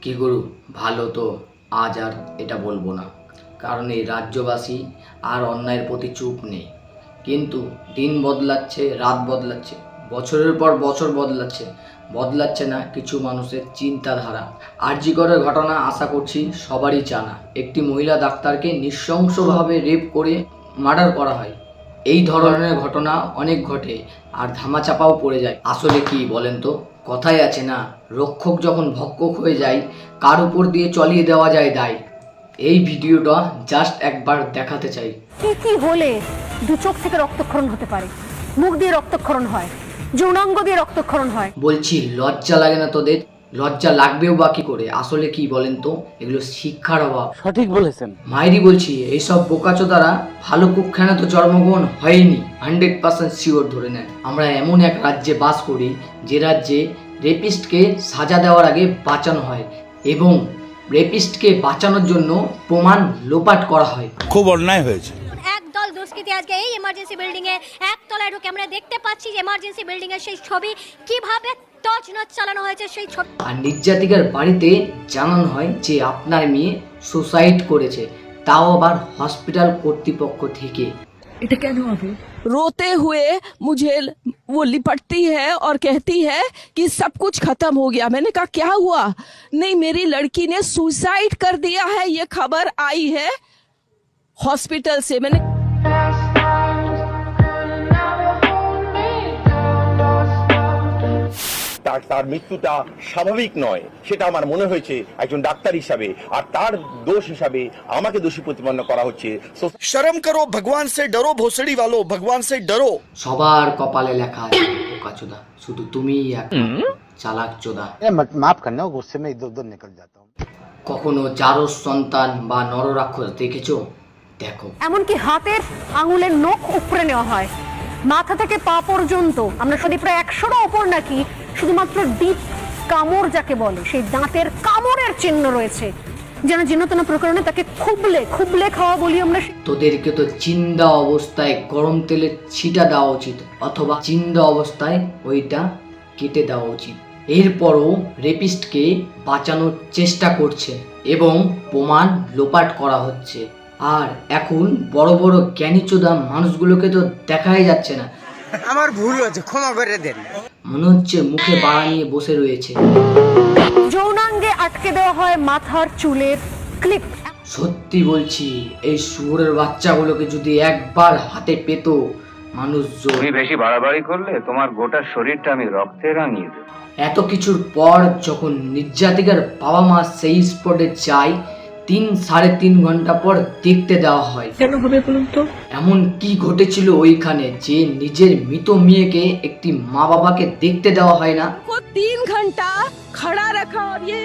কি করু ভালো তো আজ আর এটা বলবো না, কারণ এই রাজ্যবাসী আর অন্যায়ের প্রতি চুপ নেই। কিন্তু দিন বদলাচ্ছে, রাত বদলাচ্ছে, বছরের পর বছর বদলাচ্ছে, বদলাচ্ছে না কিছু মানুষের চিন্তাধারা। আরজি করের ঘটনা আশা করছি সবারই জানা। একটি মহিলা ডাক্তারকে নৃশংসভাবে রেপ করে মার্ডার করা হয়। এই ধরনের ঘটনা অনেক ঘটে আর ধামাচাপাও পড়ে যায়। আসলে কি বলেন তো, কথাই আছে না, রক্ষক যখন ভক্ষক হয়ে যায় কার উপর দিয়ে চলিয়ে দেওয়া যায় দায়। এই ভিডিওটা জাস্ট একবার দেখাতে চাই। কি হলে দু চোখ থেকে রক্তক্ষরণ হতে পারে, মুখ দিয়ে রক্তক্ষরণ হয়, যৌনাঙ্গ দিয়ে রক্তক্ষরণ হয়। বলছি লজ্জা লাগে না তোদের? লজ্জা লাগবেও বা কি করে? আসলে কি বলেন তো, এগুলো শিক্ষার অভাব। সঠিক বলেছেন। মায়েরই বলছি, এইসব বোকাচোদারা ভালো কুকখানে তো জন্মগ্রহণ হয়নি, 100% শিওর ধরে নেন। আমরা এমন এক রাজ্যে বাস করি যে রাজ্যে রেপিস্টকে সাজা দেওয়ার আগে বাঁচানো হয় এবং রেপিস্টকে বাঁচানোর জন্য প্রমাণ লোপাট করা হয়। খুব অন্যায় হয়েছে। একদল দুষ্কৃতী আজকে এই এমার্জেন্সি বিল্ডিং এ একতলায় ঢুকে আমরা দেখতে পাচ্ছি যে এমার্জেন্সি বিল্ডিং এর সেই ছবি কিভাবে তছনছ চালানো হয়েছে সেই ছবি। আর নির্যাতিকার বাড়িতে জানানো হয় যে আপনার মেয়ে সুসাইড করেছে, তাও আবার হসপিটাল কর্তৃপক্ষ থেকে। এটা কেন হবে? रोते हुए मुझे वो लिपटती है और कहती है कि सब कुछ खत्म हो गया। मैंने कहा क्या हुआ? नहीं, मेरी लड़की ने सुसाइड कर दिया है, ये खबर आई है हॉस्पिटल से। मैंने তার মৃত্যুটা স্বাভাবিক নয় সেটা আমার মনে হয়েছে একজন ডাক্তার হিসাবে, আর তার দোষ হিসাবে আমাকে দোষী প্রতিপন্ন করা হচ্ছে। শরম করো, ভগবান সে ডরো, ভোসড়ি वालो ভগবান সে ডরো। সবার কপালে লেখা আছে বোকাচোদা, শুধু তুমিই এক চালাক চোদা। माफ करना, गुस्से में इधर उधर निकल जाता हूँ। কখনো জারজ সন্তান বা নররাক্ষস দেখেছো? দেখো। এমনকি হাতের আঙুলের নখ উপড়ে নেওয়া হয়, মাথা থেকে পা পর্যন্ত। আমরা শুধু প্রায় 100টা ওপর নাকি শুধুমাত্র ডিপ কামড় যাকে বলে, সেই দাঁতের কামড়ের চিহ্ন রয়েছে, যেন জীর্ণতনা প্রকরণে তাকে খুবলে খুবলে খাওয়া বলি আমরা। তোদেরকে তো চিন্তা অবস্থায় গরম তেলের ছিটা দেওয়া উচিত, অথবা চিন্তা অবস্থায় ওইটা কেটে দেওয়া উচিত। এরপরও রেপিস্টকে বাঁচানোর চেষ্টা করছে এবং প্রমাণ লোপাট করা হচ্ছে। আর এখন বড় বড় জ্ঞানীচোদা মানুষগুলোকে তো দেখাই যাচ্ছে না। আমার ভুল হয়েছে, ক্ষমা করে দেন। মনে হচ্ছে মুখে বাড়া নিয়ে বসে রয়েছে। যৌনাঙ্গে আটকে দেওয়া হয় মাথার চুলের ক্লিপ। সত্যি বলছি, এই শুয়োরের বাচ্চাগুলোকে যদি একবার হাতে পেত মানুষজন। তুমি বেশি বাড়াবাড়ি করলে তোমার গোটা শরীরটা আমি রক্তে রাঙিয়ে দেব। এত কিছুর পর যখন নির্যাতিকার বাবা মা সেই স্পটে যায়, 3-3.5 ঘন্টা পর দেখতে দেওয়া হয়। কেন হবে বলুন তো? এমন কি ঘটেছিল ওইখানে যে নিজের মৃত মেয়েকে একটি মা বাবাকে দেখতে দেওয়া হয় না? को 3 घंटा खड़ा रखा और ये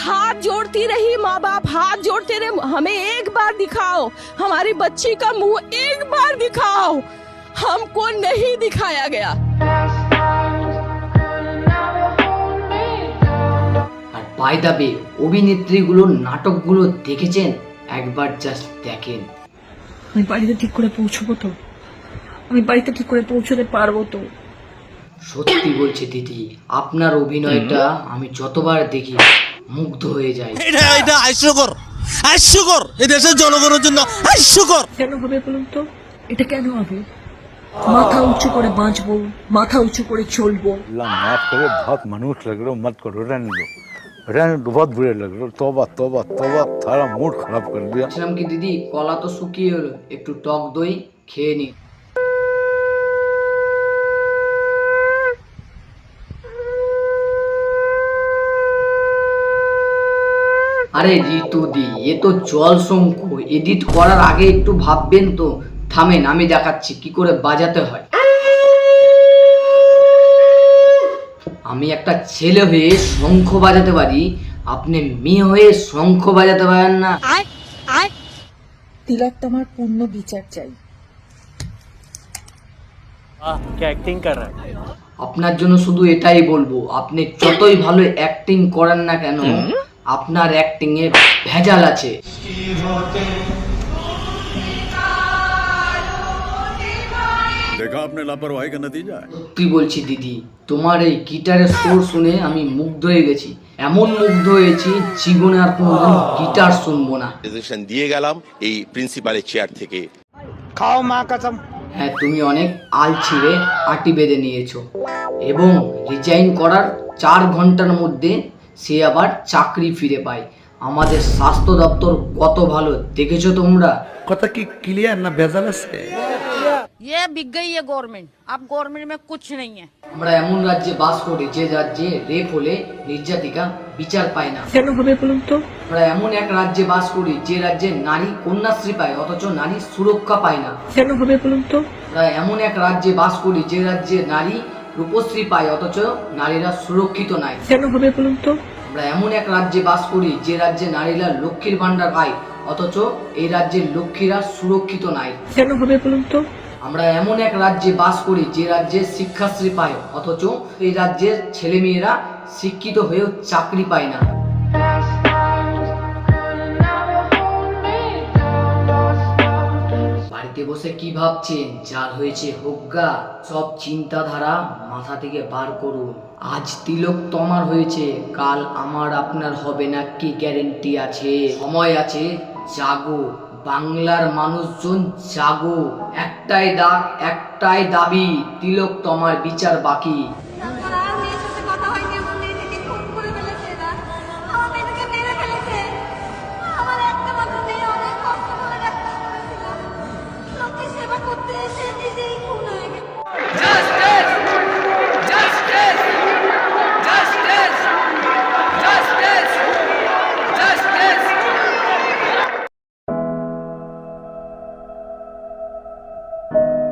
हाथ जोड़ती रही, माँ बाप हाथ जोड़ते रहे, हमें एक बार दिखाओ, हमारी बच्ची का मुंह एक बार दिखाओ। हमको नहीं दिखाया गया। আর বাই দ্য वे, অভিনেত্রীগুলোর নাটকগুলো দেখেছেন? একবার জাস্ট দেখেন। আমি বাড়িতে ঠিক করে পৌঁছবো তো? আমি বাড়িতে ঠিক করে পৌঁছতে পারবো তো? সত্যি বলছে দিদি, আপনার অভিনয়টা আমি যতবার দেখি মুগ্ধ হয়ে যাই। এটা হাস্যকর, হাস্যকর, এই দেশের জনগণের জন্য হাস্যকর। কেন হবে বলুন তো? এটা কেন হবে? মাথা উঁচু করে বাঁচবো, মাথা উঁচু করে চলবো। माफ करो, बहुत मनुष्य लग रहे हो, मत करो, रहने दो, बहुत बुरे लग रहे हो। तौबा तौबा तौबा, सारा मूड खराब कर दिया। বলছিলাম কি দিদি, কলা তো শুকিয়ে হলো, একটু টক দই খেয়ে নি। আরে ঋতু দি, এ তো জল শঙ্কু, এডিট করার আগে একটু ভাববেন তো। থামেন, আমি দেখাচ্ছি কি করে বাজাতে হয়। আমি একটা ছেলে হয়ে শঙ্খ বাজাতে পারি, আপনি মেয়ে হয়ে শঙ্খ বাজাতে পারেন না। তিলক তোমার পূর্ণ বিচার চাই। क्या एक्टिंग कर रहा है? আপনার জন্য শুধু এটাই বলবো, আপনি যতই ভালো অ্যাক্টিং করেন না কেন, আপনার অ্যাক্টিং এ ভেজাল আছে। देखा आपने लापरवाही का नतीजा है। সত্যি বলছি দিদি, তোমার এই গিটারের সুর শুনে আমি মুগ্ধ হয়ে গেছি। এমন মুগ্ধ হয়েছি জীবনে আর কোনোদিন গিটার শুনবো না। রেজিগনেশন দিয়ে গেলাম এই প্রিন্সিপালের চেয়ার থেকে। খাও মা কসম। হ্যাঁ, তুমি অনেক আল ছিঁড়ে আটি বেঁধে নিয়েছো এবং রিজাইন করার 4 ঘন্টার মধ্যে সে আবার চাকরি ফিরে পায়। আমাদের স্বাস্থ্য দপ্তর কত ভালো দেখেছো তোমরা। কথা কি ক্লিয়ার না ভেজাল আছে? ये बिक गई है गवर्नमेंट, अब गवर्नमेंट में कुछ नहीं है। আমরা এমন রাজ্যে বাস করি যে রাজ্যে রেপ হলে নির্যাতিকা বিচার পায় না। কেন হবে বলুন তো? আমরা এমন এক রাজ্যে বাস করি যে রাজ্যে নারী কন্যাশ্রী পায় অথচ নারী সুরক্ষা পায় না। কেন হবে বলুন তো? আমরা এমন এক রাজ্যে বাস করি যে রাজ্যে নারী রূপশ্রী পায় অথচ নারীরা সুরক্ষিত নাই। কেন হবে বলুন তো? আমরা এমন এক রাজ্যে বাস করি যে রাজ্যে নারীরা লক্ষ্মীর ভান্ডার পায় অথচ এই রাজ্যের লক্ষ্মীরা সুরক্ষিত নাই। কেন হবে বলুন তো? আমরা এমন এক রাজ্যে বাস করি যে রাজ্যে শিক্ষাশ্রী পায় অথচ এই রাজ্যের ছেলেমেয়েরা শিক্ষিত হয়েও চাকরি পায় না। বাড়িতে বসে কি ভাবছেন? যার হয়েছে হোগা, সব চিন্তাধারা মাথা থেকে বার করুন। আজ তিলক তোমার হয়েছে, কাল আমার আপনার হবে না কি গ্যারেন্টি আছে? সময় আছে, জাগো বাংলার মানুষজন জাগো। একটাই ডাক, একটাই দাবি, তিলক তোমার বিচার বাকি।